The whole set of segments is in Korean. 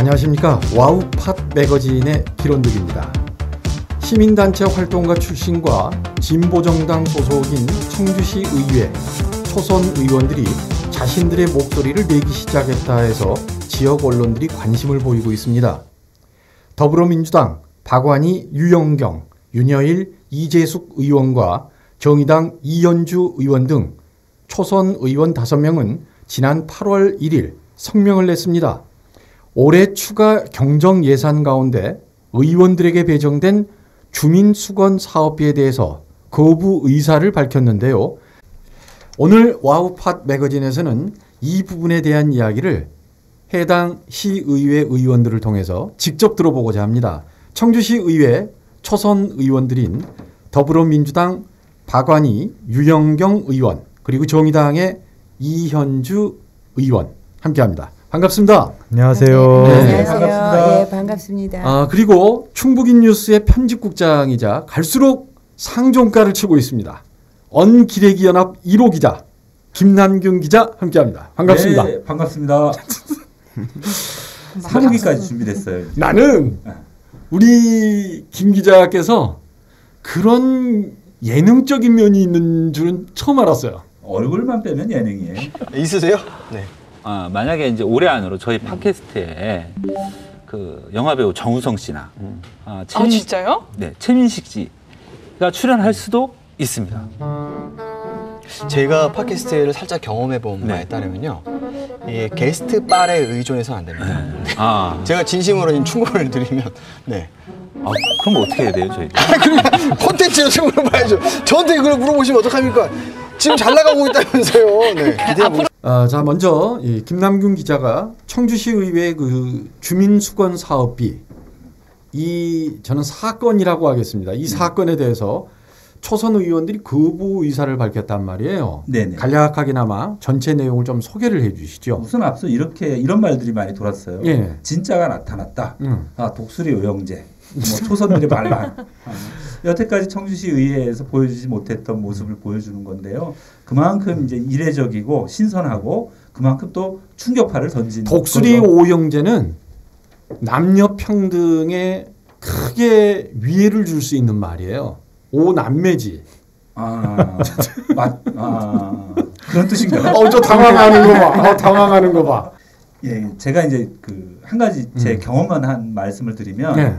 안녕하십니까. 와우팟 매거진의 기론득입니다. 시민단체 활동가 출신과 진보정당 소속인 청주시 의회 초선 의원들이 자신들의 목소리를 내기 시작했다 해서 지역 언론들이 관심을 보이고 있습니다. 더불어민주당 박완희, 유영경, 윤여일, 이재숙 의원과 정의당 이현주 의원 등 초선 의원 5명은 지난 8월 1일 성명을 냈습니다. 올해 추가 경정 예산 가운데 의원들에게 배정된 주민수건 사업비에 대해서 거부 의사를 밝혔는데요. 오늘 와우팟 매거진에서는 이 부분에 대한 이야기를 해당 시의회 의원들을 통해서 직접 들어보고자 합니다. 청주시 의회 초선 의원들인 더불어민주당 박완희, 유영경 의원 그리고 정의당의 이현주 의원 함께합니다. 반갑습니다. 안녕하세요. 네. 안녕하세요. 반갑습니다. 예, 반갑습니다. 그리고 충북인뉴스의 편집국장이자 갈수록 상종가를 치고 있습니다. 언기레기연합 1호 기자 김남균 기자 함께합니다. 반갑습니다. 네, 반갑습니다. 3호기까지 준비됐어요. 나는 우리 김 기자께서 그런 예능적인 면이 있는 줄은 처음 알았어요. 얼굴만 빼면 예능이에요. 있으세요? 네. 만약에 이제 올해 안으로 저희 팟캐스트에 그 영화배우 정우성 씨나 진짜요? 네, 최민식 씨가 출연할 수도 있습니다. 제가 팟캐스트를 살짝 경험해본 바에 따르면요, 이 게스트 빨에 의존해서는 안 됩니다. 제가 진심으로 지금 충고를 드리면, 네. 그럼 어떻게 해야 돼요, 저희? 콘텐츠로 충고를 봐야죠. 저한테 그걸 물어보시면 어떡합니까? 지금 잘 나가고 있다면서요. 네. 기대해보겠습니다. 자, 먼저 이 김남균 기자가 청주시 의회 그 주민수건 사업비 저는 사건이라고 하겠습니다. 이 사건에 대해서 초선 의원들이 거부 의사를 밝혔단 말이에요. 네네. 간략하게나마 전체 내용을 좀 소개를 해주시죠. 우선 앞서 이런 말들이 많이 돌았어요. 예. 진짜가 나타났다. 독수리 의형제. 초선들의 반란. 여태까지 청주시 의회에서 보여주지 못했던 모습을 보여주는 건데요. 그만큼 이제 이례적이고 신선하고 그만큼 또 충격파를 던진 독수리 오형제는 남녀 평등에 크게 위해를 줄 수 있는 말이에요. 오남매지. 그런 뜻인가요? 저 당황하는 거 봐. 당황하는 거 봐. 예, 제가 이제 한 가지 제 경험만 한 말씀을 드리면, 네.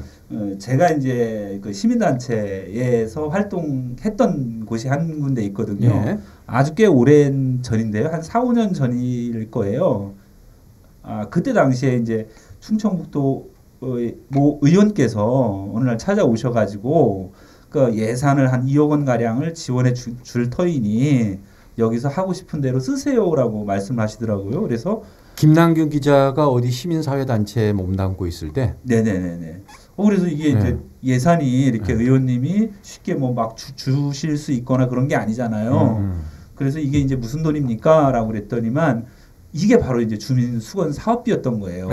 제가 이제 그 시민단체에서 활동했던 곳이 한 군데 있거든요. 네. 아주 꽤 오랜 전인데요. 한 4, 5년 전일 거예요. 그때 당시에 이제 충청북도 모 의원께서 어느 날 찾아오셔가지고 그 예산을 한 2억 원 가량을 지원해 줄 터이니 여기서 하고 싶은 대로 쓰세요라고 말씀을 하시더라고요. 그래서 김남균 기자가 어디 시민사회단체에 몸담고 있을 때 네네네네. 그래서 이게 이제 예산이 이렇게 의원님이 쉽게 뭐 막 주실 수 있거나 그런 게 아니잖아요. 그래서 이게 이제 무슨 돈입니까? 라고 그랬더니만 이게 바로 이제 주민수건 사업비였던 거예요.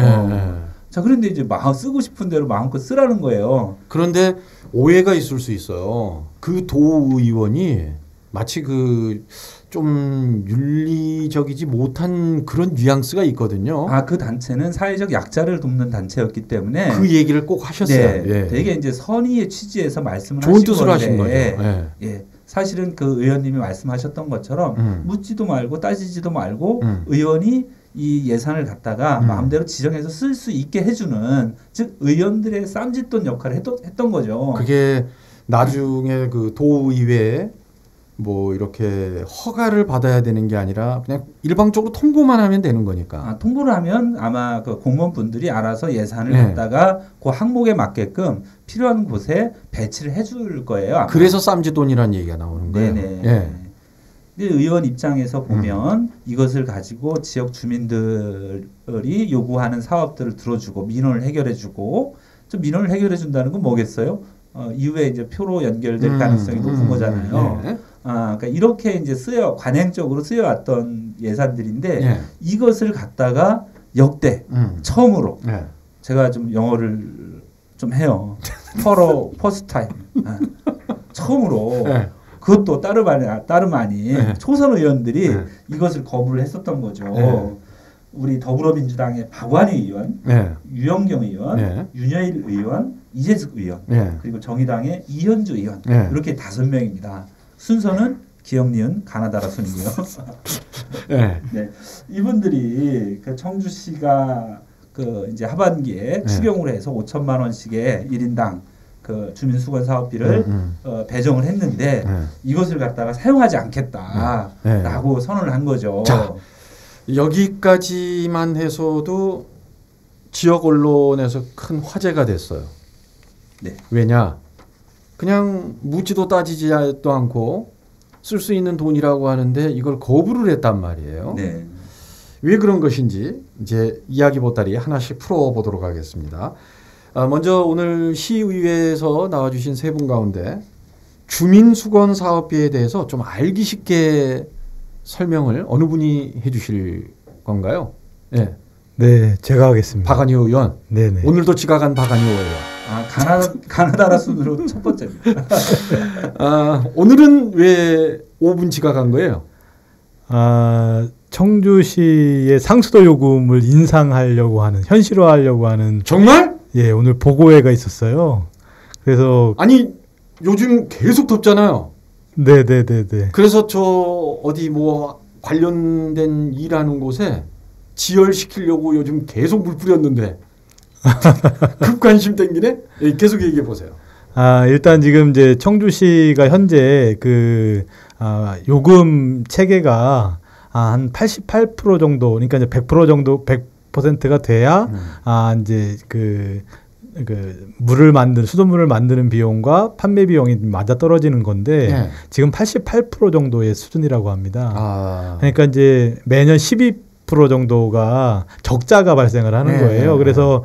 자, 그런데 이제 쓰고 싶은 대로 마음껏 쓰라는 거예요. 그런데 오해가 있을 수 있어요. 그 도의원이 마치 좀 윤리적이지 못한 그런 뉘앙스가 있거든요. 그 단체는 사회적 약자를 돕는 단체였기 때문에 그 얘기를 꼭 하셨어요. 네, 예. 되게 이제 선의의 취지에서 말씀을 좋은 하신 뜻을 건데, 하신 거죠. 예. 예, 사실은 그 의원님이 말씀하셨던 것처럼 묻지도 말고 따지지도 말고 의원이 이 예산을 갖다가 마음대로 지정해서 쓸 수 있게 해주는, 즉 의원들의 쌈짓돈 역할을 했던 거죠. 그게 나중에 그 도의회에 뭐 이렇게 허가를 받아야 되는 게 아니라 그냥 일방적으로 통보만 하면 되는 거니까. 통보를 하면 아마 그 공무원분들이 알아서 예산을 갖다가 그 항목에 맞게끔 필요한 곳에 배치를 해줄 거예요. 아마. 그래서 쌈짓돈이라는 얘기가 나오는 거예요. 네네. 예. 근데 의원 입장에서 보면 이것을 가지고 지역 주민들이 요구하는 사업들을 들어주고 민원을 해결해주고, 좀 민원을 해결해준다는 건 뭐겠어요? 이후에 이제 표로 연결될 가능성이 높은 거잖아요. 네. 그러니까 이렇게 이제 관행적으로 쓰여왔던 예산들인데 이것을 갖다가 역대 처음으로 제가 좀 영어를 좀 해요. 퍼스트 타임. 처음으로 그것도 따름 아닌 초선 의원들이 이것을 거부를 했었던 거죠. 우리 더불어민주당의 박완희 의원, 네. 유영경 의원, 네. 윤여일 의원, 이재숙 의원, 네. 그리고 정의당의 이현주 의원 네. 이렇게 5명입니다. 순서는 기억 니은 가나다라 순이고요. 네. 네, 이분들이 그 청주시가 그 이제 하반기에 네. 추경으로 해서 5천만 원씩의 1인당 그 주민수건 사업비를 배정을 했는데 네. 이것을 갖다가 사용하지 않겠다라고 선언을 한 거죠. 자, 여기까지만 해서도 지역 언론에서 큰 화제가 됐어요. 네. 왜냐? 그냥 묻지도 따지지도 않고 쓸 수 있는 돈이라고 하는데 이걸 거부를 했단 말이에요. 네. 왜 그런 것인지 이제 이야기 보따리 하나씩 풀어보도록 하겠습니다. 먼저 오늘 시의회에서 나와주신 세 분 가운데 주민수건 사업비에 대해서 좀 알기 쉽게 설명을 어느 분이 해주실 건가요? 네, 네, 제가 하겠습니다. 박완희 의원. 네네. 오늘도 지각한 박완희 의원. 가나다라 순으로 첫 번째입니다. 오늘은 왜 5분 지각한 거예요? 청주시의 상수도 요금을 인상하려고 하는, 현실화하려고 하는. 정말? 예, 오늘 보고회가 있었어요. 그래서. 아니, 요즘 계속 덥잖아요. 네네네네. 그래서 저 어디 뭐 관련된 일하는 곳에 지열시키려고 요즘 계속 물 뿌렸는데 급 관심 땡기네? 계속 얘기해 보세요. 일단 지금 이제 청주시가 현재 요금 체계가 한 88% 정도, 그러니까 이제 100% 정도, 100%가 돼야 이제 수돗물을 만드는 비용과 판매 비용이 맞아 떨어지는 건데 네. 지금 88% 정도의 수준이라고 합니다. 그러니까 이제 매년 12% 정도가 적자가 발생을 하는 거예요. 그래서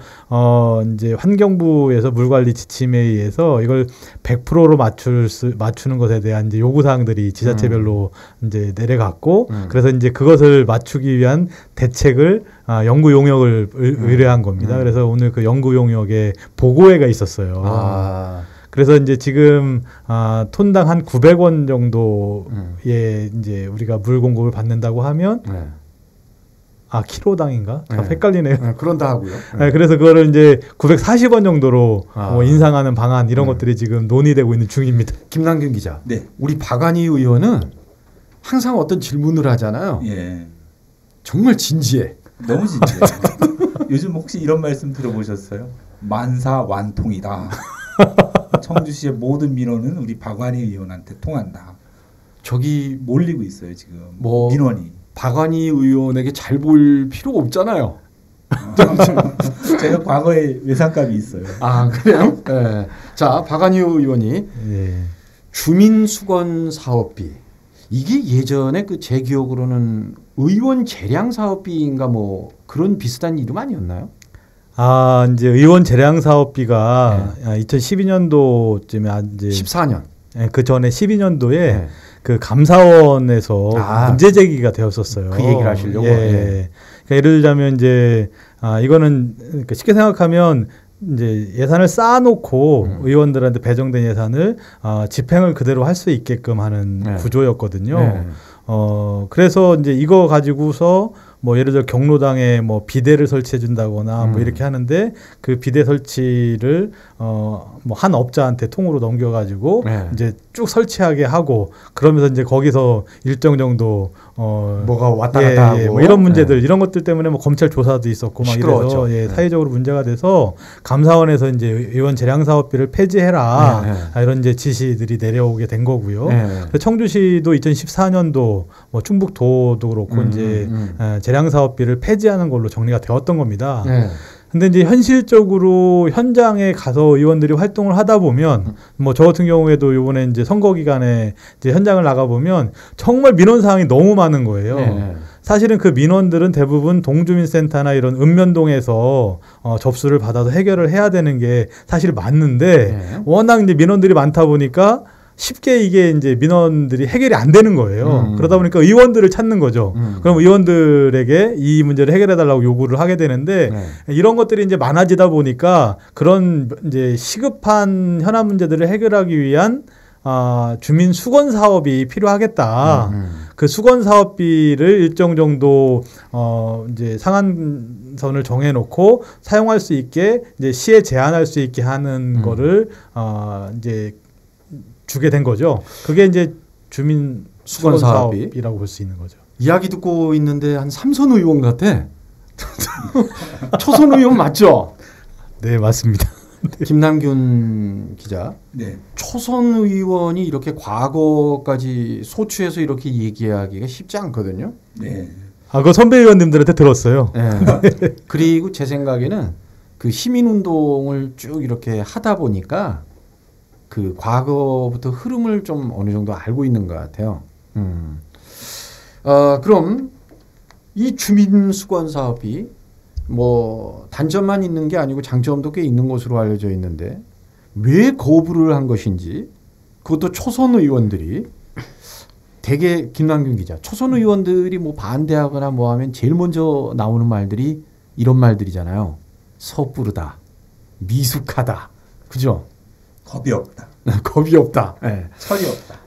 이제 환경부에서 물관리 지침에 의해서 이걸 100%로 맞추는 것에 대한 이제 요구 사항들이 지자체별로 이제 내려갔고 그래서 이제 그것을 맞추기 위한 대책을 연구 용역을 의뢰한 겁니다. 그래서 오늘 그 연구 용역에 보고회가 있었어요. 그래서 이제 지금 톤당 한 900원 정도의 이제 우리가 물 공급을 받는다고 하면 키로당인가? 헷갈리네요. 그런다 하고요. 네, 그래서 그거를 이제 940원 정도로 인상하는 방안 이런 것들이 지금 논의되고 있는 중입니다. 김남균 기자. 네. 우리 박완희 의원은 항상 어떤 질문을 하잖아요. 예. 정말 진지해. 너무 진지해요. 요즘 혹시 이런 말씀 들어보셨어요? 만사완통이다. 청주시의 모든 민원은 우리 박완희 의원한테 통한다. 저기 몰리고 있어요 지금. 뭐 민원이. 박완희 의원에게 잘 보일 필요가 없잖아요. 제가 과거에 외상감이 있어요. 그래요? 네. 자, 박완희 의원이 주민수건 사업비 이게 예전에 제 기억으로는 의원 재량 사업비인가 뭐 그런 비슷한 이름 아니었나요? 이제 의원 재량 사업비가 2012년도쯤에 이제 14년. 그 전에 12년도에 그 감사원에서 문제 제기가 되었었어요. 그 얘기를 하시려고. 그러니까 예를 들자면 이제 이거는 그러니까 쉽게 생각하면 이제 예산을 쌓아놓고 의원들한테 배정된 예산을 집행을 그대로 할 수 있게끔 하는 구조였거든요. 그래서 이제 이거 가지고서 뭐 예를 들어 경로당에 뭐 비대를 설치해 준다거나 뭐 이렇게 하는데 그 비대 설치를 뭐 한 업자한테 통으로 넘겨가지고 이제 쭉 설치하게 하고 그러면서 이제 거기서 일정 정도 뭐가 왔다 갔다 하고 뭐 이런 문제들 이런 것들 때문에 뭐 검찰 조사도 있었고 막 이래서 사회적으로 문제가 돼서 감사원에서 이제 의원 재량 사업비를 폐지해라 이런 이제 지시들이 내려오게 된 거고요. 그래서 청주시도 2014년도 뭐 충북도도 그렇고 이제 재량 사업비를 폐지하는 걸로 정리가 되었던 겁니다. 근데 이제 현실적으로 현장에 가서 의원들이 활동을 하다 보면 뭐 저 같은 경우에도 이번에 이제 선거 기간에 이제 현장을 나가 보면 정말 민원 사항이 너무 많은 거예요. 사실은 그 민원들은 대부분 동주민센터나 이런 읍면동에서 접수를 받아서 해결을 해야 되는 게 사실 맞는데 워낙 이제 민원들이 많다 보니까 쉽게 이게 이제 민원들이 해결이 안 되는 거예요. 그러다 보니까 의원들을 찾는 거죠. 그럼 의원들에게 이 문제를 해결해달라고 요구를 하게 되는데 이런 것들이 이제 많아지다 보니까 그런 이제 시급한 현안 문제들을 해결하기 위한 주민 수건 사업이 필요하겠다. 그 수건 사업비를 일정 정도 이제 상한선을 정해놓고 사용할 수 있게 이제 시에 제한할 수 있게 하는 거를 이제 주게 된 거죠. 그게 이제 주민 수건 사업이라고 볼 수 있는 거죠. 이야기 듣고 있는데 한 삼선 의원 같아. 초선 의원 맞죠? 네, 맞습니다. 김남균 기자. 네. 초선 의원이 이렇게 과거까지 소추해서 이렇게 얘기하기가 쉽지 않거든요. 네. 그 선배 의원님들한테 들었어요. 네. 그리고 제 생각에는 그 시민운동을 쭉 이렇게 하다 보니까 그 과거부터 흐름을 좀 어느 정도 알고 있는 것 같아요. 그럼 이 주민수건 사업이 뭐 단점만 있는 게 아니고 장점도 꽤 있는 것으로 알려져 있는데 왜 거부를 한 것인지, 그것도 초선 의원들이, 대개 김남균 기자, 초선 의원들이 뭐 반대하거나 뭐 하면 제일 먼저 나오는 말들이 이런 말들이잖아요. 섣부르다, 미숙하다, 그죠? 겁이 없다. 겁이 없다. 네. 철이 없다.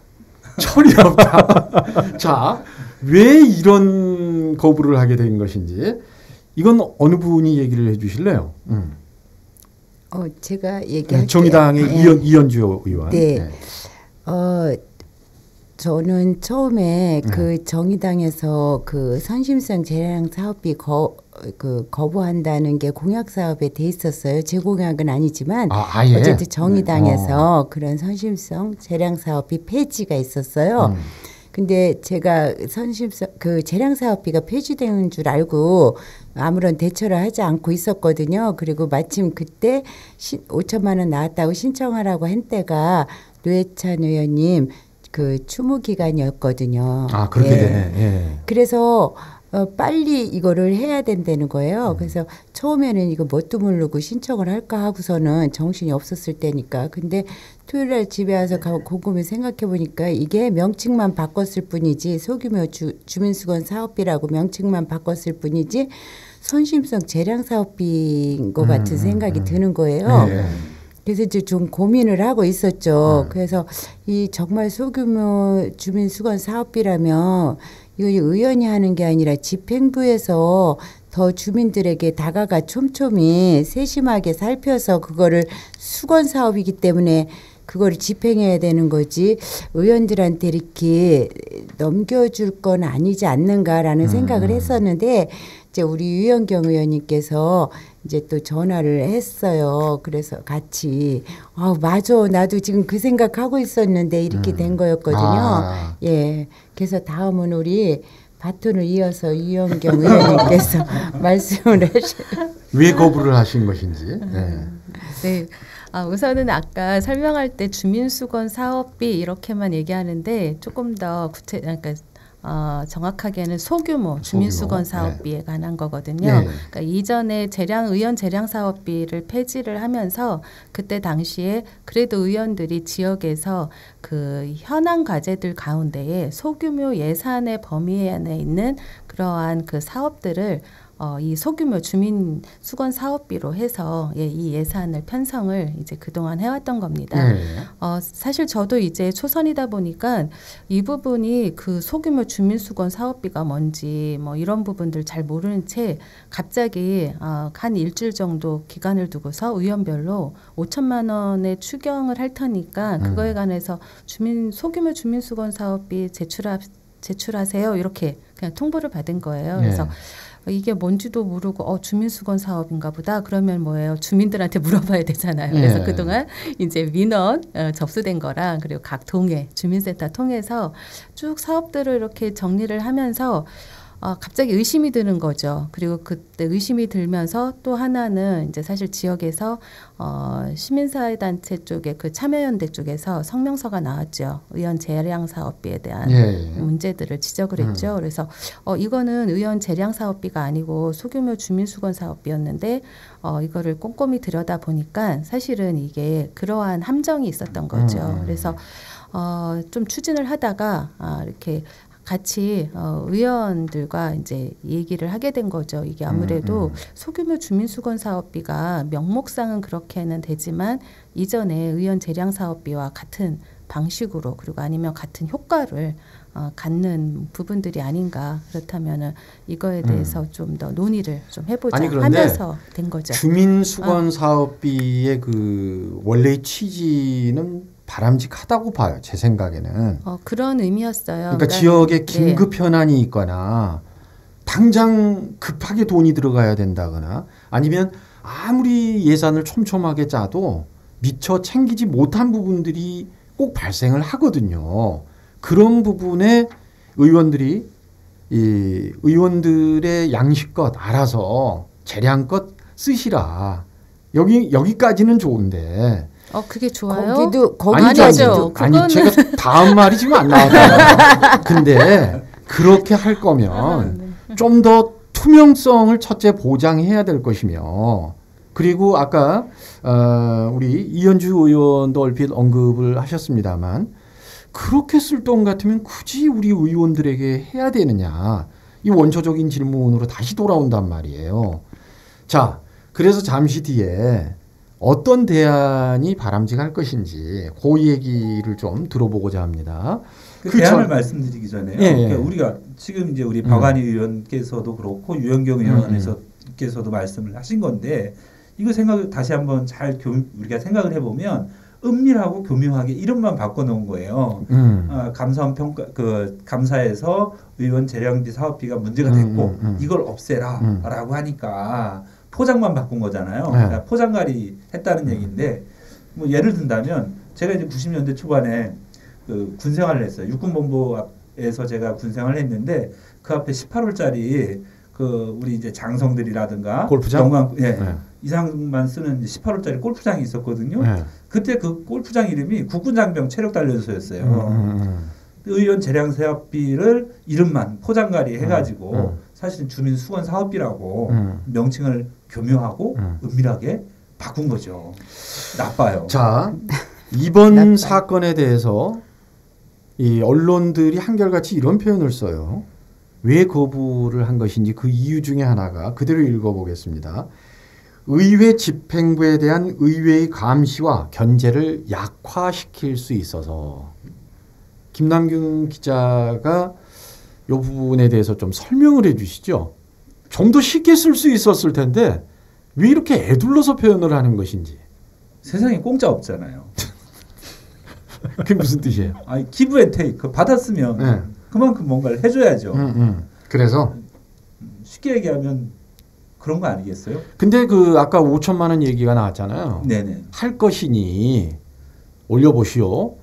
철이 없다. 자, 왜 이런 거부를 하게 된 것인지 이건 어느 분이 얘기를 해주실래요? 제가 얘기할게요. 정의당의 이현주 의원. 네. 저는 처음에 그 정의당에서 그 선심성 재량 사업비 거부한다는 게 공약 사업에 돼 있었어요. 제 공약은 아니지만 아예? 어쨌든 정의당에서 그런 선심성 재량 사업비 폐지가 있었어요. 근데 제가 그 재량 사업비가 폐지되는 줄 알고 아무런 대처를 하지 않고 있었거든요. 그리고 마침 그때 5천만 원 나왔다고 신청하라고 한 때가 노회찬 의원님 그 추모 기간이었거든요. 그렇게 되네. 예. 그래서 빨리 이거를 해야 된다는 거예요. 그래서 처음에는 이거 뭣도 모르고 신청을 할까 하고서는 정신이 없었을 때니까. 근데 토요일 날 집에 와서 곰곰이 생각해 보니까 이게 명칭만 바꿨을 뿐이지, 소규모 주민수건 사업비라고 명칭만 바꿨을 뿐이지 선심성 재량 사업비인 것 같은 생각이 드는 거예요. 예. 그래서 이제 좀 고민을 하고 있었죠. 그래서 이 정말 소규모 주민수건 사업비라면 이거 의원이 하는 게 아니라 집행부에서 더 주민들에게 다가가 촘촘히 세심하게 살펴서 그거를 수건 사업이기 때문에 그거를 집행해야 되는 거지 의원들한테 이렇게 넘겨줄 건 아니지 않는가라는 생각을 했었는데, 이제 우리 유영경 의원님께서 이제 또 전화를 했어요. 그래서 같이 맞아, 나도 지금 그 생각하고 있었는데 이렇게 된 거였거든요. 예, 그래서 다음은 우리 바톤을 이어서 유영경 의원님께서 말씀을 하시죠. 왜 거부를 하신 것인지. 네. 우선은 아까 설명할 때 주민수건 사업비 이렇게만 얘기하는데 조금 더 그러니까 정확하게는 소규모 주민수건 사업비에 관한 거거든요. 그러니까 이전에 의원 재량 사업비를 폐지를 하면서 그때 당시에 그래도 의원들이 지역에서 그 현안 과제들 가운데에 소규모 예산의 범위 안에 있는 그러한 그 사업들을 이 소규모 주민 수건 사업비로 해서 이 예산을 편성을 이제 그동안 해왔던 겁니다. 사실 저도 이제 초선이다 보니까 이 부분이 그 소규모 주민 수건 사업비가 뭔지 뭐 이런 부분들 잘 모르는 채 갑자기 한 일주일 정도 기간을 두고서 의원별로 5천만 원의 추경을 할 테니까 그거에 관해서 소규모 주민 수건 사업비 제출하세요. 이렇게 그냥 통보를 받은 거예요. 그래서 이게 뭔지도 모르고 주민수건 사업인가 보다. 그러면 뭐예요? 주민들한테 물어봐야 되잖아요. 그래서 그동안 이제 민원 접수된 거랑 그리고 각 동에 주민센터 통해서 쭉 사업들을 이렇게 정리를 하면서 갑자기 의심이 드는 거죠. 그리고 그때 의심이 들면서 또 하나는 이제 사실 지역에서 시민사회단체 쪽에 그 참여연대 쪽에서 성명서가 나왔죠. 의원 재량 사업비에 대한 문제들을 지적을 했죠. 그래서 이거는 의원 재량 사업비가 아니고 소규모 주민수건 사업비였는데 이거를 꼼꼼히 들여다 보니까 사실은 이게 그러한 함정이 있었던 거죠. 그래서 좀 추진을 하다가 이렇게 같이 의원들과 이제 얘기를 하게 된 거죠. 이게 아무래도 소규모 주민수건 사업비가 명목상은 그렇게는 되지만 이전에 의원 재량 사업비와 같은 방식으로 그리고 아니면 같은 효과를 갖는 부분들이 아닌가. 그렇다면은 이거에 대해서 좀 더 논의를 좀 해보자 아니, 그런데 하면서 된 거죠. 주민수건 사업비의 그 원래의 취지는 바람직하다고 봐요. 제 생각에는. 그런 의미였어요. 그러니까 지역에 긴급 현안이 있거나 당장 급하게 돈이 들어가야 된다거나 아니면 아무리 예산을 촘촘하게 짜도 미처 챙기지 못한 부분들이 꼭 발생을 하거든요. 그런 부분에 의원들이 이 의원들의 양식껏 알아서 재량껏 쓰시라. 여기까지는 좋은데. 그게 좋아요? 아니죠. 아니 제가 다음 말이 지금 안 나왔잖아요. 근데 그렇게 할 거면 좀 더 투명성을 첫째 보장해야 될 것이며 그리고 아까 우리 이현주 의원도 얼핏 언급을 하셨습니다만 그렇게 쓸 돈 같으면 굳이 우리 의원들에게 해야 되느냐 이 원초적인 질문으로 다시 돌아온단 말이에요. 자, 그래서 잠시 뒤에 어떤 대안이 바람직할 것인지 그 얘기를 좀 들어보고자 합니다. 그 대안을 말씀드리기 전에요. 그러니까 우리가 지금 이제 우리 박완희 의원께서도 그렇고 유영경 의원께서도 말씀을 하신 건데 이거 다시 한번 우리가 생각을 해보면 은밀하고 교묘하게 이름만 바꿔놓은 거예요. 감사원 감사에서 의원 재량비 사업비가 문제가 됐고 이걸 없애라라고 하니까 포장만 바꾼 거잖아요. 그러니까 포장갈이 했다는 얘기인데 뭐 예를 든다면 제가 이제 90년대 초반에 그 군생활을 했어요. 육군본부에서 제가 군생활을 했는데 그 앞에 18홀짜리 그 우리 이제 장성들이라든가 골프장 이상만 쓰는 18홀짜리 골프장이 있었거든요. 그때 그 골프장 이름이 국군장병 체력단련소였어요. 의원 재량 사업비를 이름만 포장갈이 해가지고 사실은 주민수건 사업비라고 명칭을 교묘하고 은밀하게 바꾼 거죠. 나빠요. 자, 이번 사건에 대해서 이 언론들이 한결같이 이런 표현을 써요. 왜 거부를 한 것인지 그 이유 중에 하나가 그대로 읽어보겠습니다. 의회 집행부에 대한 의회의 감시와 견제를 약화시킬 수 있어서 김남균 기자가 이 부분에 대해서 좀 설명을 해 주시죠. 좀 더 쉽게 쓸 수 있었을 텐데 왜 이렇게 애둘러서 표현을 하는 것인지. 세상에 공짜 없잖아요. 그게 무슨 뜻이에요? 아니, 기브 앤 테이크 받았으면 그만큼 뭔가를 해줘야죠. 그래서 쉽게 얘기하면 그런 거 아니겠어요? 근데 그 아까 5천만 원 얘기가 나왔잖아요. 네네. 할 것이니 올려보시오.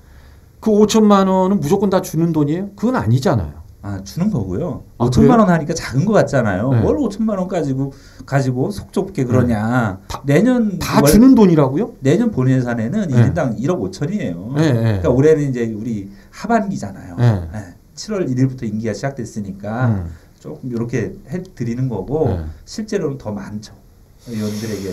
그 5천만 원은 무조건 다 주는 돈이에요? 그건 아니잖아요. 주는 거고요. 5천만 원 하니까 작은 거 같잖아요. 뭘 5천만 원 가지고 속 좁게 그러냐. 내년 다 주는 돈이라고요? 내년 본 예산에는 1인당 1억 5천이에요. 그러니까 올해는 이제 우리 하반기잖아요. 7월 1일부터 임기가 시작됐으니까 조금 이렇게 해드리는 거고 실제로는 더 많죠. 의원들에게.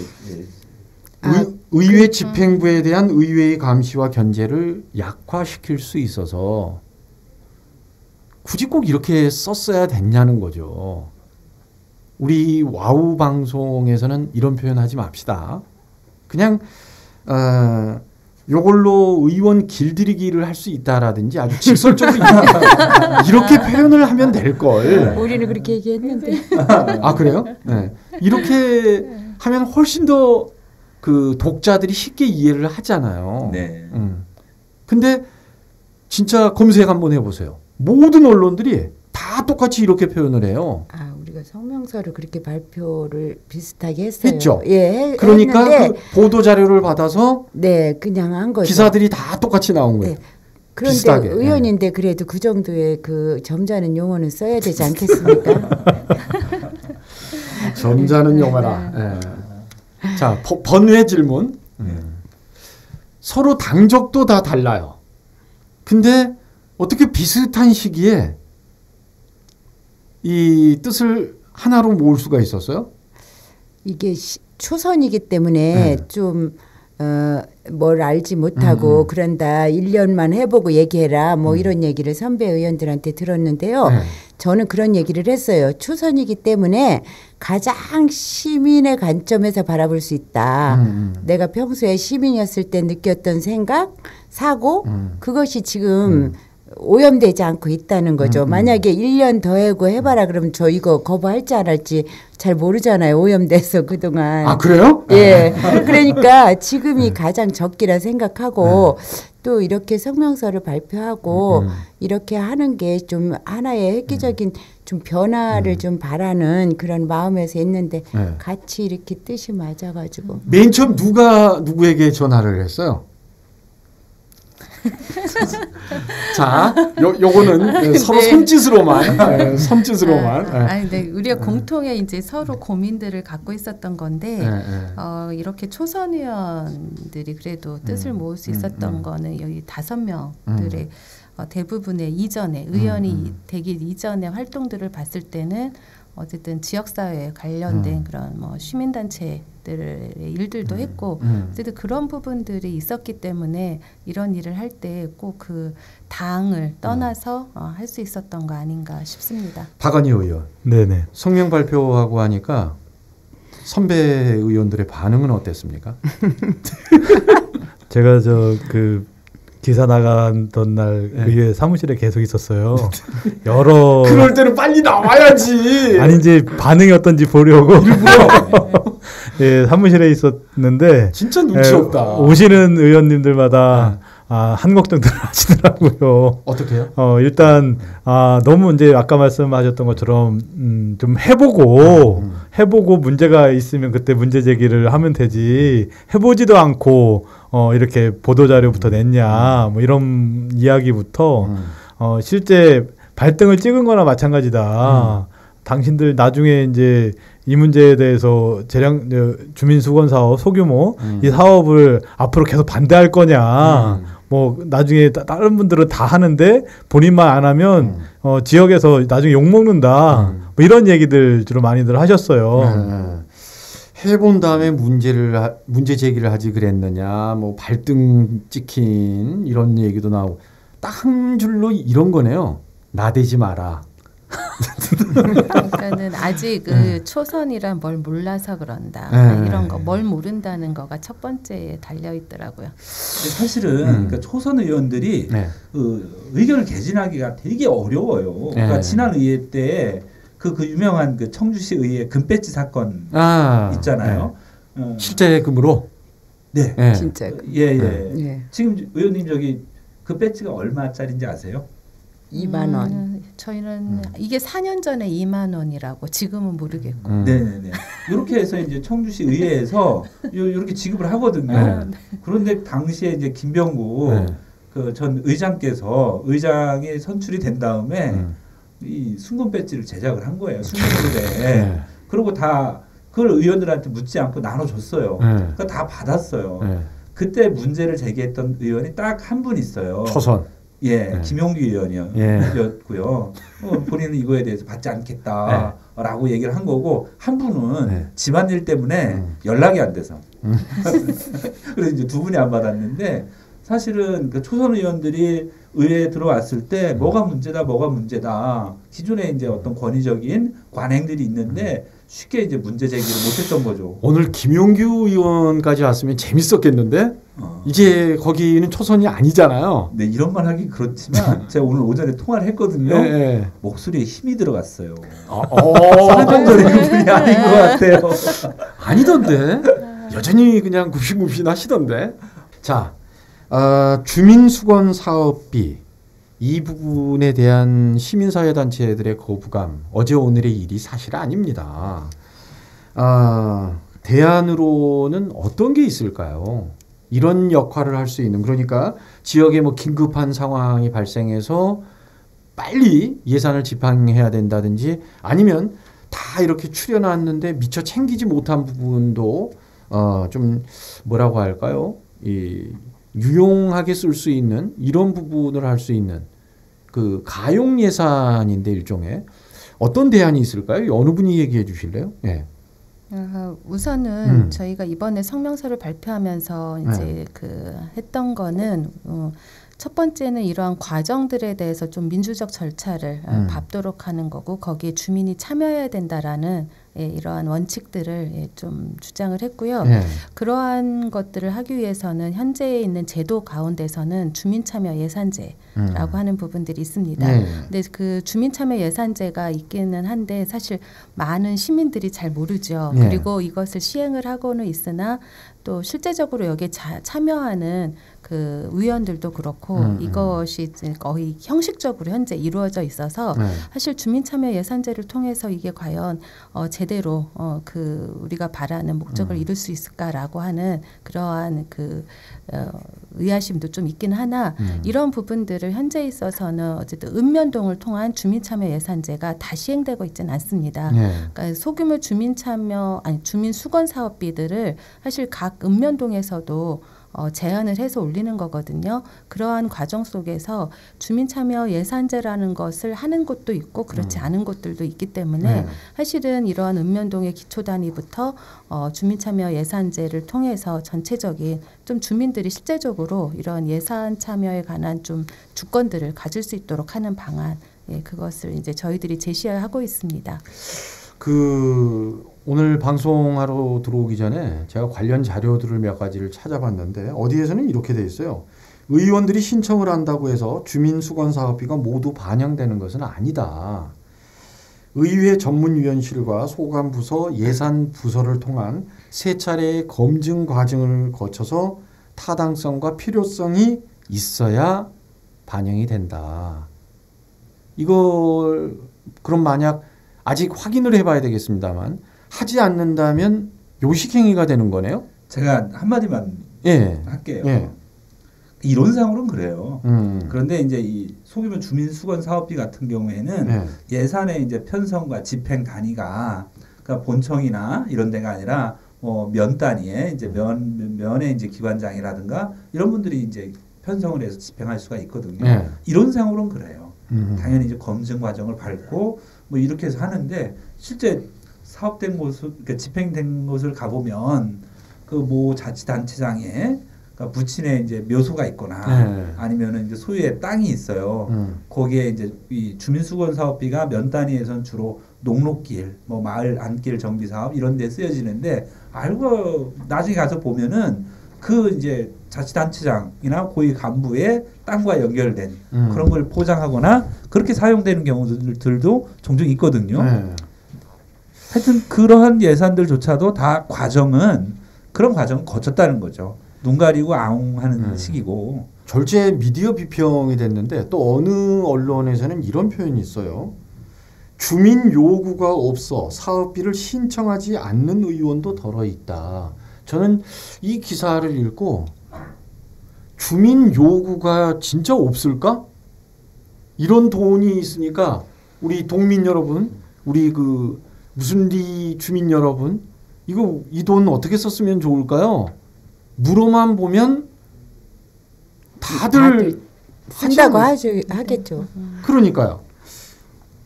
의회 집행부에 대한 의회의 감시와 견제를 약화시킬 수 있어서 굳이 꼭 이렇게 썼어야 됐냐는 거죠. 우리 와우 방송에서는 이런 표현하지 맙시다. 그냥 요걸로 의원 길들이기를 할 수 있다라든지 아주 직설적으로 이렇게 표현을 하면 될 걸. 우리는 그렇게 얘기했는데. 아 그래요? 네. 이렇게 하면 훨씬 더 그 독자들이 쉽게 이해를 하잖아요. 네. 근데 진짜 검색 한번 해보세요. 모든 언론들이 다 똑같이 이렇게 표현을 해요. 우리가 성명서를 그렇게 발표를 비슷하게 했어요. 했죠. 예. 그러니까 했는데, 그 보도 자료를 받아서 그냥 한 거죠. 기사들이 다 똑같이 나온 거예요. 그런데 비슷하게. 의원인데 그래도 그 정도의 그 점잖은 용어는 써야 되지 않겠습니까? 점잖은 용어라. 자, 번외 질문. 서로 당적도 다 달라요. 근데 어떻게 비슷한 시기에 이 뜻을 하나로 모을 수가 있었어요? 이게 초선이기 때문에 좀 뭘 알지 못하고 그런다. 1년만 해보고 얘기해라. 뭐 이런 얘기를 선배 의원들한테 들었는데요. 저는 그런 얘기를 했어요. 초선이기 때문에 가장 시민의 관점에서 바라볼 수 있다. 내가 평소에 시민이었을 때 느꼈던 생각, 사고 그것이 지금 오염되지 않고 있다는 거죠. 만약에 1년 더 해봐라 그러면 저 이거 거부할지 안 할지 잘 모르잖아요. 오염돼서 그동안. 아 그래요? 예. 그러니까 지금이 가장 적기라 생각하고 또 이렇게 성명서를 발표하고 이렇게 하는 게 좀 하나의 획기적인 좀 변화를 좀 바라는 그런 마음에서 했는데 같이 이렇게 뜻이 맞아가지고. 맨 처음 누가 누구에게 전화를 했어요? 자, 요거는 서로 손짓으로만, 손짓으로만. 아니, 네, 우리가 공통의 이제 서로 고민들을 갖고 있었던 건데, 이렇게 초선 의원들이 그래도 뜻을 모을 수 있었던 거는 여기 5명들의 대부분의 이전에 의원이 되기 이전의 활동들을 봤을 때는 어쨌든 지역사회에 관련된 그런 뭐 시민단체들의 일들도 했고 어쨌든 그런 부분들이 있었기 때문에 이런 일을 할 때 꼭 그 당을 떠나서 할 수 있었던 거 아닌가 싶습니다. 박건희 의원. 네네. 성명 발표하고 하니까 선배 의원들의 반응은 어땠습니까? 제가 그 기사 나갔던 날 의회 사무실에 계속 있었어요. 여러 그럴 때는 빨리 나와야지. 아니 이제 반응이 어떤지 보려고 예, 사무실에 있었는데 진짜 눈치 없다. 오시는 의원님들마다 한 걱정들 하시더라고요. 어떻게요? 일단 너무 이제 아까 말씀하셨던 것처럼 좀 해보고 문제가 있으면 그때 문제 제기를 하면 되지 해보지도 않고 이렇게 보도 자료부터 냈냐 뭐 이런 이야기부터 실제 발등을 찍은 거나 마찬가지다. 당신들 나중에 이제 이 문제에 대해서 주민수건 사업 소규모 이 사업을 앞으로 계속 반대할 거냐. 뭐 나중에 다른 분들은 다 하는데 본인만 안 하면 지역에서 나중에 욕 먹는다. 뭐 이런 얘기들 주로 많이들 하셨어요. 해본 다음에 문제 제기를 하지 그랬느냐. 뭐 발등 찍힌 이런 얘기도 나오고 딱 한 줄로 이런 거네요. 나대지 마라. 그러니까는 아직 초선이란 뭘 몰라서 그런다 이런 거 뭘 모른다는 거가 첫 번째에 달려 있더라고요. 사실은 그러니까 초선 의원들이 의견을 개진하기가 되게 어려워요. 그러니까 지난 의회 때 그 유명한 그 청주시 의회 금배지 사건 있잖아요. 실제 금으로? 네, 진짜. 예. 지금 의원님 저기 그 배지가 얼마짜리인지 아세요? 2만 원. 저희는 이게 4년 전에 2만 원이라고 지금은 모르겠고. 네네네. 이렇게 해서 이제 청주시 의회에서 이렇게 지급을 하거든요. 그런데 당시에 이제 김병구 그 전 의장께서 의장이 선출이 된 다음에 이 순금 배지를 제작을 한 거예요. 순금으로 그리고 다 그걸 의원들한테 묻지 않고 나눠줬어요. 그러니까 다 받았어요. 그때 문제를 제기했던 의원이 딱 한 분 있어요. 초선. 김용규 의원이었고요. 본인은 이거에 대해서 받지 않겠다라고 얘기를 한 거고 한 분은 집안일 때문에 연락이 안 돼서 그래서 이제 두 분이 안 받았는데 사실은 그 초선 의원들이 의회에 들어왔을 때 뭐가 문제다. 기존에 이제 어떤 권위적인 관행들이 있는데 쉽게 이제 문제 제기를 못했던 거죠. 오늘 김용규 의원까지 왔으면 재밌었겠는데 이제 거기는 초선이 아니잖아요. 네, 이런 말 하기 그렇지만 제가 오늘 오전에 통화를 했거든요. 목소리에 힘이 들어갔어요. 4년 전에 그분이 아닌 것 같아요. 아니던데 여전히 그냥 굽신굽신 하시던데. 자, 주민수건 사업비 이 부분에 대한 시민사회단체들의 거부감 어제 오늘의 일이 사실 아닙니다. 대안으로는 어떤 게 있을까요? 이런 역할을 할 수 있는, 그러니까 지역에 뭐 긴급한 상황이 발생해서 빨리 예산을 집행해야 된다든지 아니면 다 이렇게 추려놨는데 미처 챙기지 못한 부분도 좀 뭐라고 할까요? 유용하게 쓸 수 있는 이런 부분을 할 수 있는 그 가용 예산인데 일종의 어떤 대안이 있을까요? 어느 분이 얘기해 주실래요? 네. 우선은 저희가 이번에 성명서를 발표하면서 이제 했던 거는 첫 번째는 이러한 과정들에 대해서 좀 민주적 절차를 밟도록 하는 거고 거기에 주민이 참여해야 된다라는 예, 이러한 원칙들을 예, 좀 주장을 했고요. 네. 그러한 것들을 하기 위해서는 현재에 있는 제도 가운데서는 주민참여 예산제라고 하는 부분들이 있습니다. 네. 근데 그 주민참여 예산제가 있기는 한데 사실 많은 시민들이 잘 모르죠. 네. 그리고 이것을 시행을 하고는 있으나 또 실제적으로 여기에 참여하는 그 의원들도 그렇고 이것이 거의 형식적으로 현재 이루어져 있어서 사실 주민참여 예산제를 통해서 이게 과연 제대로 그 우리가 바라는 목적을 이룰 수 있을까라고 하는 그러한 그 의아심도 좀 있긴 하나 이런 부분들을 현재 있어서는 어쨌든 읍면동을 통한 주민참여 예산제가 다 시행되고 있지는 않습니다. 그러니까 소규모 주민참여 아니 주민수건 사업비들을 사실 각 읍면동에서도 제안을 해서 올리는 거거든요. 그러한 과정 속에서 주민참여 예산제라는 것을 하는 곳도 있고 그렇지 않은 곳들도 있기 때문에 사실은 이러한 읍면동의 기초단위부터 주민참여 예산제를 통해서 전체적인 좀 주민들이 실제적으로 이런 예산 참여에 관한 좀 주권들을 가질 수 있도록 하는 방안, 예, 그것을 이제 저희들이 제시하고 있습니다. 오늘 방송하러 들어오기 전에 제가 관련 자료들을 몇 가지를 찾아봤는데 어디에서는 이렇게 돼 있어요. 의원들이 신청을 한다고 해서 주민수건사업비가 모두 반영되는 것은 아니다. 의회 전문위원실과 소관부서 예산부서를 통한 세 차례의 검증 과정을 거쳐서 타당성과 필요성이 있어야 반영이 된다. 이걸 그럼 만약 아직 확인을 해봐야 되겠습니다만 하지 않는다면 요식행위가 되는 거네요. 제가 한마디만 할게요. 예. 이론상으로는 그래요. 그런데 이제 이 소규모 주민수건 사업비 같은 경우에는 예산의 이제 편성과 집행 단위가 그러니까 본청이나 이런 데가 아니라 면 단위에 이제 면의 이제 기관장이라든가 이런 분들이 이제 편성을 해서 집행할 수가 있거든요. 이론상으로는 그래요. 당연히 이제 검증 과정을 밟고 뭐 이렇게 해서 하는데 실제 사업된 곳을 그러니까 집행된 곳을 가보면 그 모 자치단체장에 그러니까 부친의 이제 묘소가 있거나 아니면은 이제 소유의 땅이 있어요. 거기에 이제 이 주민수건 사업비가 면 단위에선 주로 농로길, 뭐 마을 안길 정비 사업 이런 데 쓰여지는데 알고 나중에 가서 보면은 그 이제 자치단체장이나 고위 간부의 땅과 연결된 그런 걸 포장하거나 그렇게 사용되는 경우들도 종종 있거든요. 하여튼 그러한 예산들조차도 다 그런 과정은 거쳤다는 거죠. 눈 가리고 아웅하는 시기고. 절제 미디어 비평이 됐는데 또 어느 언론에서는 이런 표현이 있어요. 주민 요구가 없어 사업비를 신청하지 않는 의원도 덜어 있다. 저는 이 기사를 읽고 주민 요구가 진짜 없을까? 이런 돈이 있으니까 우리 동민 여러분, 우리 그 무슨리 주민 여러분, 이 돈 어떻게 썼으면 좋을까요? 물어만 보면 다들 쓴다고 하겠죠. 그러니까요.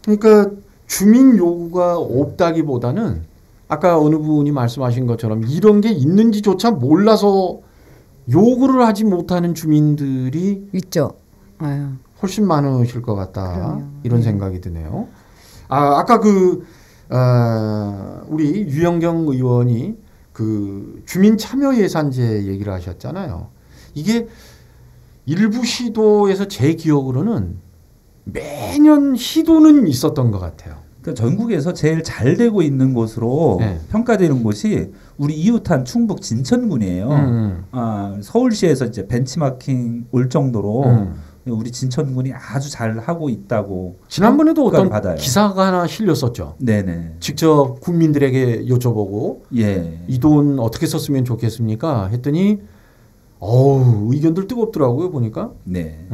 그러니까 주민 요구가 없다기보다는 아까 어느 분이 말씀하신 것처럼 이런 게 있는지조차 몰라서 요구를 하지 못하는 주민들이 있죠. 훨씬 많으실 것 같다. 그럼요. 이런 생각이 드네요. 아까 우리 유영경 의원이 그 주민 참여 예산제 얘기를 하셨잖아요. 이게 일부 시도에서 제 기억으로는 매년 시도는 있었던 것 같아요. 그러니까 전국에서 제일 잘 되고 있는 곳으로 평가되는 곳이 우리 이웃한 충북 진천군이에요. 서울시에서 이제 벤치마킹 올 정도로 우리 진천군이 아주 잘 하고 있다고. 지난번에도 어떤 받아요. 기사가 하나 실렸었죠. 네네. 직접 국민들에게 여쭤보고 이 돈 어떻게 썼으면 좋겠습니까? 했더니 의견들 뜨겁더라고요 보니까. 네.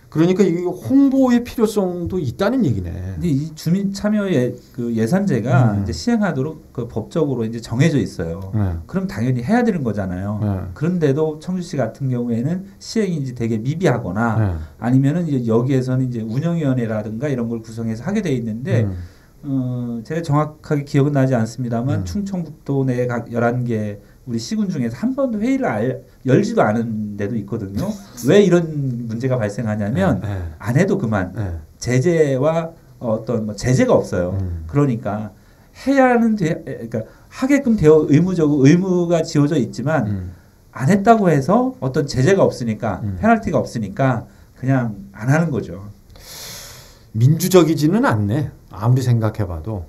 그러니까 이 홍보의 필요성도 있다는 얘기네. 근데 이 주민 참여의 그 예산제가 이제 시행하도록 그 법적으로 이제 정해져 있어요. 그럼 당연히 해야 되는 거잖아요. 그런데도 청주시 같은 경우에는 시행이 이제 되게 미비하거나 아니면은 이제 여기에서는 이제 운영위원회라든가 이런 걸 구성해서 하게 돼 있는데 제가 정확하게 기억은 나지 않습니다만 충청북도 내 각 11개 우리 시군 중에서 한 번도 회의를 열지도 않은 데도 있거든요. 왜 이런 문제가 발생하냐면 안 해도 그만 제재와 어떤 뭐 제재가 없어요. 그러니까 해야는 그러니까 하게끔 되어 의무가 지어져 있지만 안 했다고 해서 어떤 제재가 없으니까 페널티가 없으니까 그냥 안 하는 거죠. 민주적이지는 않네. 아무리 생각해봐도.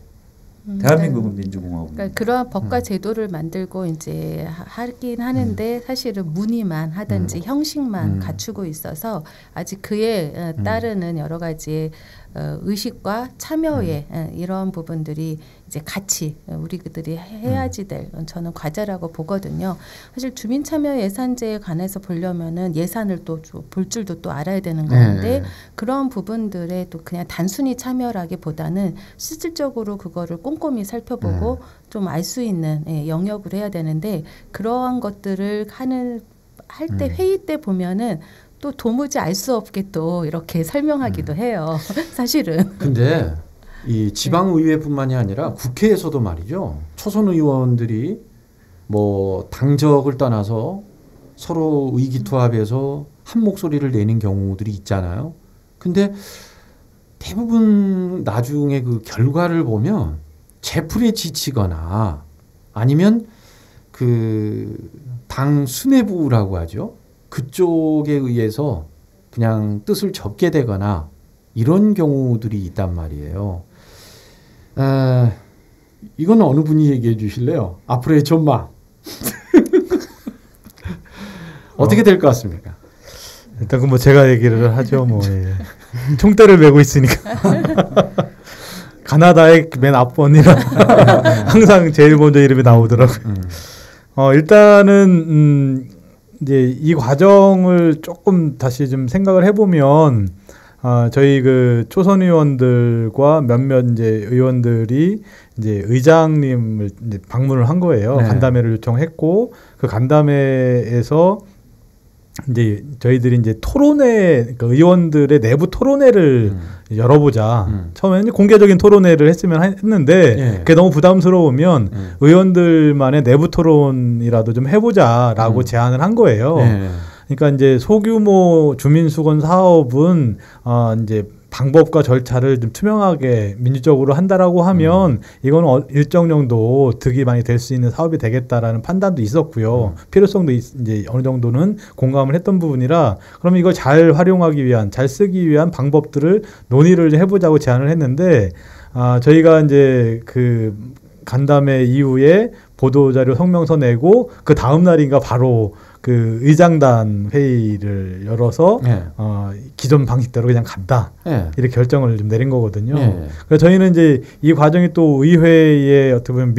대한민국은 민주공화국. 그러니까 그러한 법과 제도를 만들고 이제 하긴 하는데 사실은 문의만 하든지 형식만 갖추고 있어서 아직 그에 따르는 여러 가지 의식과 참여의 이런 부분들이 이제 같이 우리 그들이 해야지 될 저는 과제라고 보거든요. 사실 주민참여 예산제에 관해서 보려면은 예산을 또 볼 줄도 또 알아야 되는 건데 그런 부분들에 또 그냥 단순히 참여라기보다는 실질적으로 그거를 꼼꼼히 살펴보고 좀 알 수 있는 영역으로 해야 되는데 그러한 것들을 할 때 회의 때 보면은 또 도무지 알 수 없게 또 이렇게 설명하기도 해요. 사실은. 근데 이 지방의회뿐만이 아니라 국회에서도 말이죠. 초선 의원들이 뭐 당적을 떠나서 서로 의기투합해서 한 목소리를 내는 경우들이 있잖아요. 근데 대부분 나중에 그 결과를 보면 제풀에 지치거나 아니면 그 당 수뇌부라고 하죠. 그쪽에 의해서 그냥 뜻을 접게 되거나 이런 경우들이 있단 말이에요. 이건 어느 분이 얘기해 주실래요? 앞으로의 전망. 어떻게 될 것 같습니까? 일단 그 뭐 제가 얘기를 하죠. 뭐 예. 총대를 메고 있으니까. 가나다의 맨 앞번이라 항상 제일 먼저 이름이 나오더라고요. 일단은 이제 이 과정을 조금 다시 좀 생각을 해보면 저희 그 초선 의원들과 몇몇 이제 의원들이 이제 의장님을 이제 방문을 한 거예요. 네. 간담회를 요청했고 그 간담회에서 이제 저희들이 이제 토론회, 그러니까 의원들의 내부 토론회를 열어보자. 처음에는 공개적인 토론회를 했는데 예. 그게 너무 부담스러우면 의원들만의 내부 토론이라도 좀 해보자라고 제안을 한 거예요. 예. 그러니까 이제 소규모 주민수건 사업은 이제 방법과 절차를 좀 투명하게 민주적으로 한다라고 하면 이건 일정 정도 득이 많이 될 수 있는 사업이 되겠다라는 판단도 있었고요. 필요성도 이제 어느 정도는 공감을 했던 부분이라 그러면 이걸 잘 활용하기 위한, 잘 쓰기 위한 방법들을 논의를 해보자고 제안을 했는데 저희가 이제 그 간담회 이후에 보도자료 성명서 내고 그 다음 날인가 바로 그 의장단 회의를 열어서 네. 기존 방식대로 그냥 간다. 네. 이렇게 결정을 좀 내린 거거든요. 네. 그래서 저희는 이제 이 과정이 또 의회의 어떻게 보면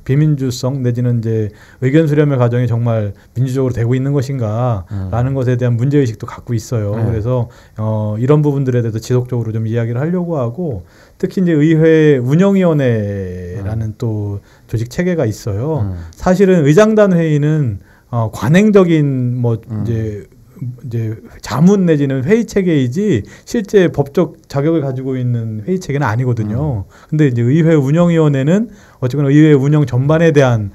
비민주성 내지는 이제 의견 수렴의 과정이 정말 민주적으로 되고 있는 것인가라는 것에 대한 문제의식도 갖고 있어요. 그래서 이런 부분들에 대해서 지속적으로 좀 이야기를 하려고 하고 특히 이제 의회 운영위원회라는 또 조직 체계가 있어요. 사실은 의장단 회의는 관행적인 뭐 이제 자문 내지는 회의 체계이지 실제 법적 자격을 가지고 있는 회의 체계는 아니거든요. 근데 이제 의회 운영위원회는 어쨌거나 의회 운영 전반에 대한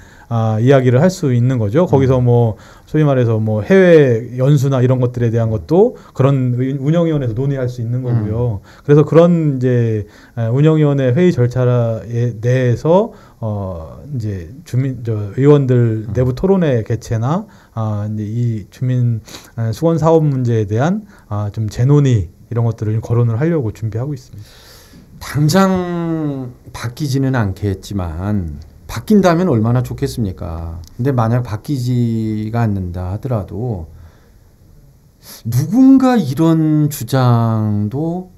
이야기를 할 수 있는 거죠. 거기서 뭐 소위 말해서 뭐 해외 연수나 이런 것들에 대한 것도 그런 운영위원회에서 논의할 수 있는 거고요. 그래서 그런 이제 운영위원회 회의 절차에 대해서 이제 의원들 내부 토론회 개최나 이제 이 주민 수건 사업 문제에 대한 좀 재논의 이런 것들을 거론을 하려고 준비하고 있습니다. 당장 바뀌지는 않겠지만 바뀐다면 얼마나 좋겠습니까? 근데 만약 바뀌지가 않는다 하더라도 누군가 이런 주장도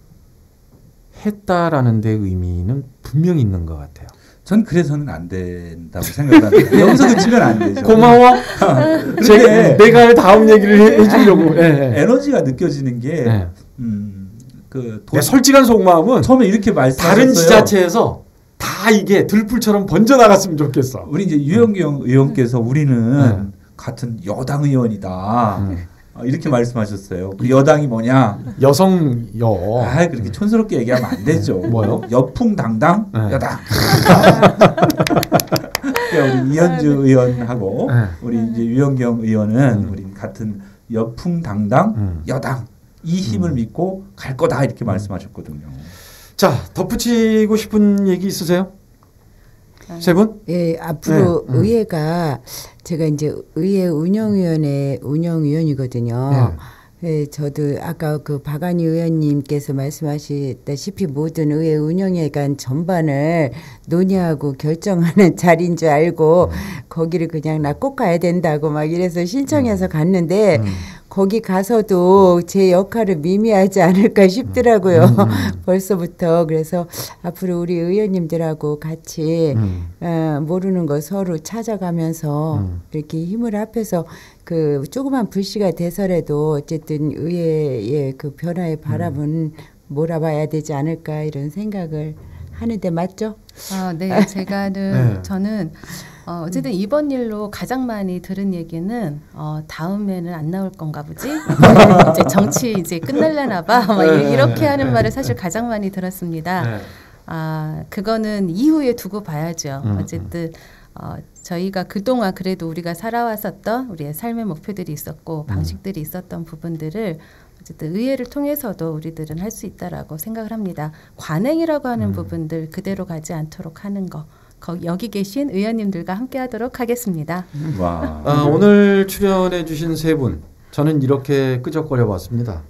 했다라는 데 의미는 분명히 있는 것 같아요. 전 그래서는 안 된다고 생각합니다. 여기서 그치면 안 되죠. 고마워. 내가 할 다음 얘기를 해주려고. 에너지가 느껴지는 게 내 솔직한 속마음은 처음에 이렇게 말씀하셨어요. 다른 지자체에서 다 이게 들불처럼 번져 나갔으면 좋겠어. 우리 이제 유영경 의원께서 우리는 같은 여당 의원이다. 이렇게 말씀하셨어요. 그 여당이 뭐냐? 여성여. 그렇게 촌스럽게 얘기하면 안 되죠. 뭐요? 여풍당당 여당. 우리 이현주 의원하고 우리 이제 유영경 의원은 우리 같은 여풍당당 여당 이 힘을 믿고 갈 거다 이렇게 말씀하셨거든요. 자, 덧붙이고 싶은 얘기 있으세요? 세 분? 예, 앞으로 의회가 제가 이제 의회 운영위원회 운영위원이거든요. 예, 저도 아까 그 박안희 의원님께서 말씀하셨다시피 모든 의회 운영회관 전반을 논의하고 결정하는 자리인 줄 알고 거기를 그냥 나 꼭 가야 된다고 막 이래서 신청해서 갔는데 거기 가서도 제 역할을 미미하지 않을까 싶더라고요. 벌써부터. 그래서 앞으로 우리 의원님들하고 같이 모르는 거 서로 찾아가면서 이렇게 힘을 합해서 그 조그만 불씨가 돼서라도 어쨌든 의회의 그 변화의 바람은 몰아봐야 되지 않을까 이런 생각을 하는데 맞죠? 네, 제가는 저는 어쨌든 이번 일로 가장 많이 들은 얘기는 다음에는 안 나올 건가 보지? 이제 정치 이제 끝날려나 봐. 막 이렇게 하는 말을 사실 가장 많이 들었습니다. 그거는 이후에 두고 봐야죠. 어쨌든 저희가 그동안 그래도 우리가 살아왔었던 우리의 삶의 목표들이 있었고 방식들이 있었던 부분들을 어쨌든 의회를 통해서도 우리들은 할 수 있다라고 생각을 합니다. 관행이라고 하는 부분들 그대로 가지 않도록 하는 거. 여기 계신 의원님들과 함께하도록 하겠습니다. 와. 오늘 출연해 주신 세 분 저는 이렇게 끄적거려 봤습니다.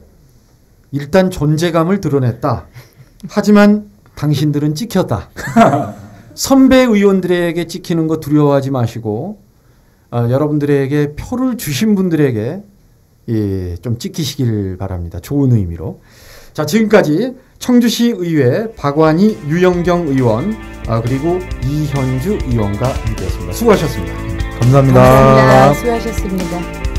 일단 존재감을 드러냈다. 하지만 당신들은 찍혔다. 선배 의원들에게 찍히는 거 두려워하지 마시고 여러분들에게 표를 주신 분들에게 좀 찍히시길 바랍니다. 좋은 의미로. 자, 지금까지 청주시 의회 박완희 유영경 의원 그리고 이현주 의원과 함께했습니다. 수고하셨습니다. 감사합니다. 감사합니다. 수고하셨습니다.